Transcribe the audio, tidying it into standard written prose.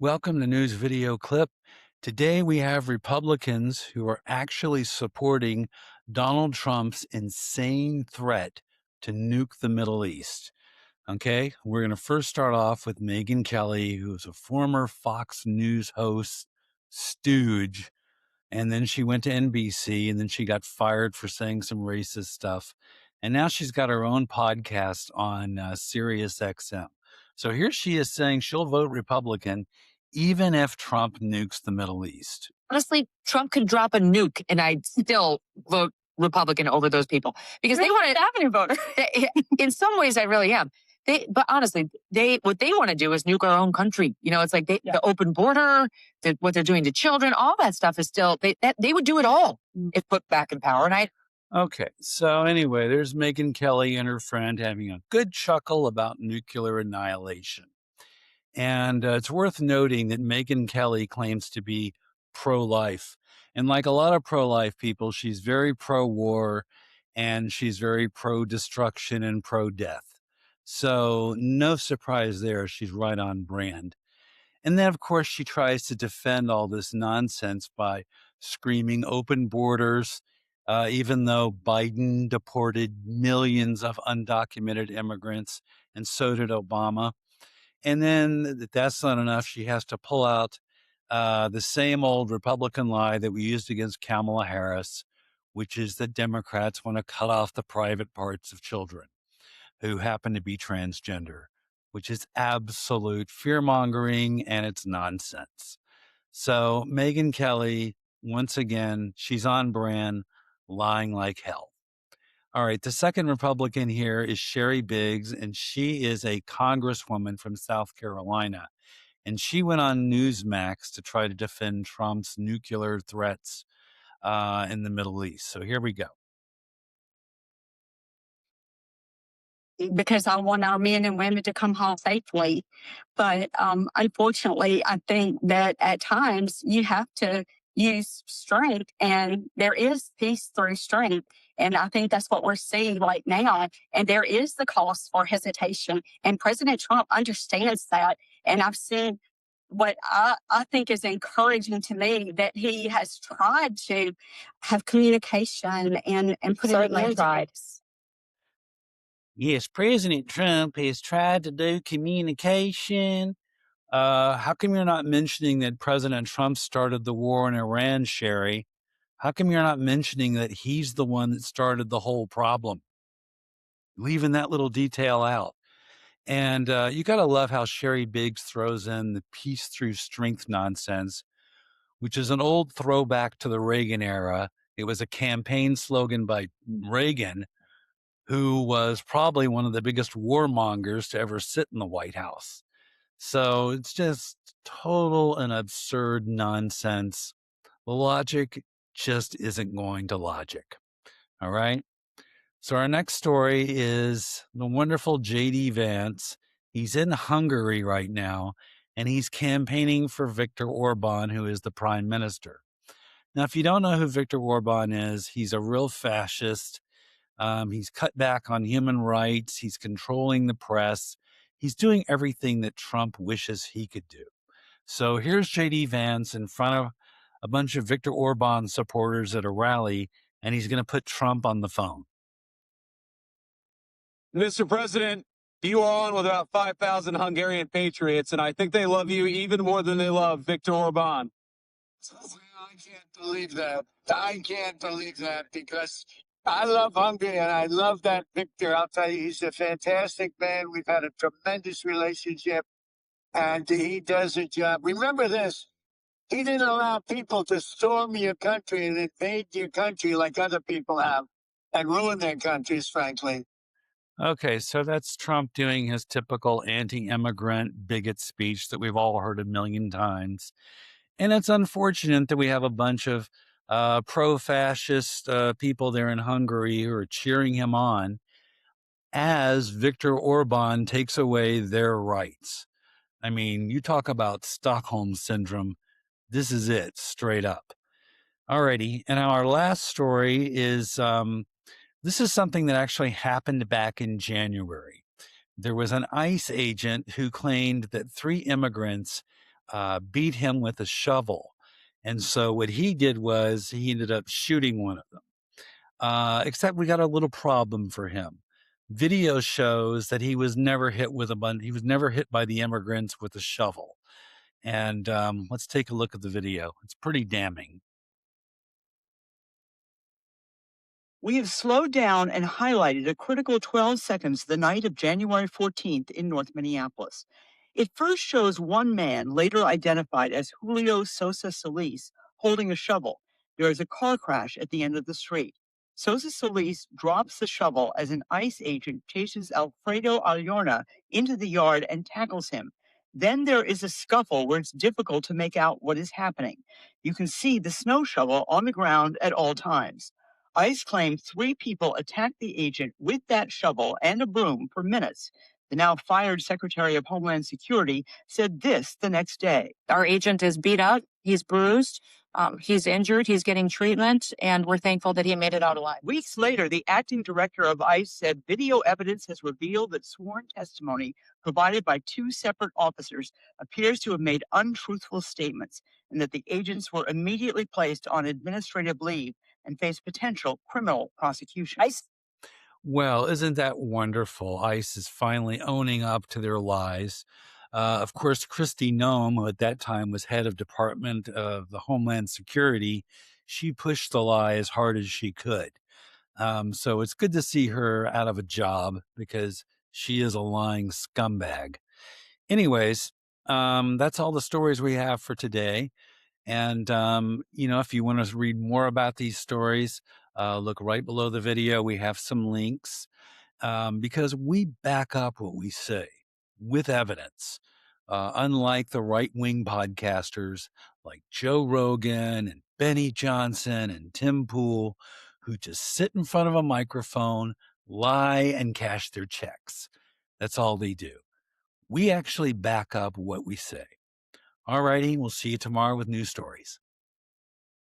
Welcome to News Video Clip. Today we have Republicans who are actually supporting Donald Trump's insane threat to nuke the Middle East. Okay, we're going to first start off with Megyn Kelly, who's a former Fox News host, stooge, and then she went to NBC, and then she got fired for saying some racist stuff. And now she's got her own podcast on Sirius XM. So here she is saying she'll vote Republican even if Trump nukes the Middle East. Honestly, Trump could drop a nuke and I'd still vote Republican over those people because they want to avenue voter. In some ways, I really am. But honestly, what they want to do is nuke our own country. You know, it's like the open border, what they're doing to children, all that stuff is still they would do it all if put back in power. And Okay, so anyway, there's Megyn Kelly and her friend having a good chuckle about nuclear annihilation. And it's worth noting that Megyn Kelly claims to be pro-life. And like a lot of pro-life people, she's very pro-war and she's very pro-destruction and pro-death. So no surprise there. She's right on brand. And then, of course, she tries to defend all this nonsense by screaming open borders, even though Biden deported millions of undocumented immigrants, and so did Obama. And then that's not enough. She has to pull out the same old Republican lie that we used against Kamala Harris, which is that Democrats want to cut off the private parts of children who happen to be transgender, which is absolute fear mongering and it's nonsense. So Megyn Kelly, once again, she's on brand, lying like hell. All right, the second Republican here is Sherry Biggs, and she is a congresswoman from South Carolina. And she went on Newsmax to try to defend Trump's nuclear threats in the Middle East. So here we go. Because I want our men and women to come home safely. But unfortunately, I think that at times you have to use strength, and there is peace through strength. And I think that's what we're seeing right now. And there is the cost for hesitation. And President Trump understands that. And I've seen what I think is encouraging to me that he has tried to have communication and put it in tried. Yes, President Trump has tried to do communication. How come you're not mentioning that President Trump started the war in Iran, Sherry? How come you're not mentioning that he's the one that started the whole problem? Leaving that little detail out. And you got to love how Sherry Biggs throws in the peace through strength nonsense, which is an old throwback to the Reagan era. It was a campaign slogan by Reagan, who was probably one of the biggest warmongers to ever sit in the White House. So it's just total and absurd nonsense. The logic just isn't going to logic. All right. So our next story is the wonderful J.D. Vance. He's in Hungary right now, and he's campaigning for Viktor Orban, who is the prime minister. Now, if you don't know who Viktor Orban is, he's a real fascist. He's cut back on human rights. He's controlling the press. He's doing everything that Trump wishes he could do. So here's J.D. Vance in front of a bunch of Viktor Orban supporters at a rally, and he's going to put Trump on the phone. Mr. President, you are on with about 5,000 Hungarian patriots, and I think they love you even more than they love Viktor Orban. I can't believe that. I can't believe that because I love Hungary and I love that Victor. I'll tell you, he's a fantastic man. We've had a tremendous relationship and he does a job. Remember this, he didn't allow people to storm your country and invade your country like other people have and ruin their countries, frankly. Okay, so that's Trump doing his typical anti-immigrant bigot speech that we've all heard a million times. And it's unfortunate that we have a bunch of pro-fascist people there in Hungary who are cheering him on as Viktor Orban takes away their rights. I mean, you talk about Stockholm Syndrome. This is it, straight up. Alrighty, and our last story is this is something that actually happened back in January. There was an ICE agent who claimed that 3 immigrants beat him with a shovel. And so what he did was he ended up shooting one of them. Except we got a little problem for him. Video shows that he was never hit he was never hit by the immigrants with a shovel. And let's take a look at the video. It's pretty damning. We have slowed down and highlighted a critical 12 seconds the night of January 14th in North Minneapolis. It first shows one man, later identified as Julio Sosa Solis, holding a shovel. There is a car crash at the end of the street. Sosa Solis drops the shovel as an ICE agent chases Alfredo Ayorna into the yard and tackles him. Then there is a scuffle where it's difficult to make out what is happening. You can see the snow shovel on the ground at all times. ICE claimed 3 people attacked the agent with that shovel and a broom for minutes. The now fired Secretary of Homeland Security said this the next day. Our agent is beat up. He's bruised. He's injured. He's getting treatment. And we're thankful that he made it out alive. Weeks later, the acting director of ICE said video evidence has revealed that sworn testimony provided by 2 separate officers appears to have made untruthful statements, and that the agents were immediately placed on administrative leave and face potential criminal prosecution. Well, isn't that wonderful? ICE is finally owning up to their lies. Of course, Kristi Noem, who at that time was head of Department of the Homeland Security, she pushed the lie as hard as she could. So it's good to see her out of a job because she is a lying scumbag. Anyways, that's all the stories we have for today. And, if you want to read more about these stories, look right below the video. We have some links because we back up what we say with evidence. Unlike the right wing podcasters like Joe Rogan and Benny Johnson and Tim Pool, who just sit in front of a microphone, lie, and cash their checks. That's all they do. We actually back up what we say. All righty, we'll see you tomorrow with new stories.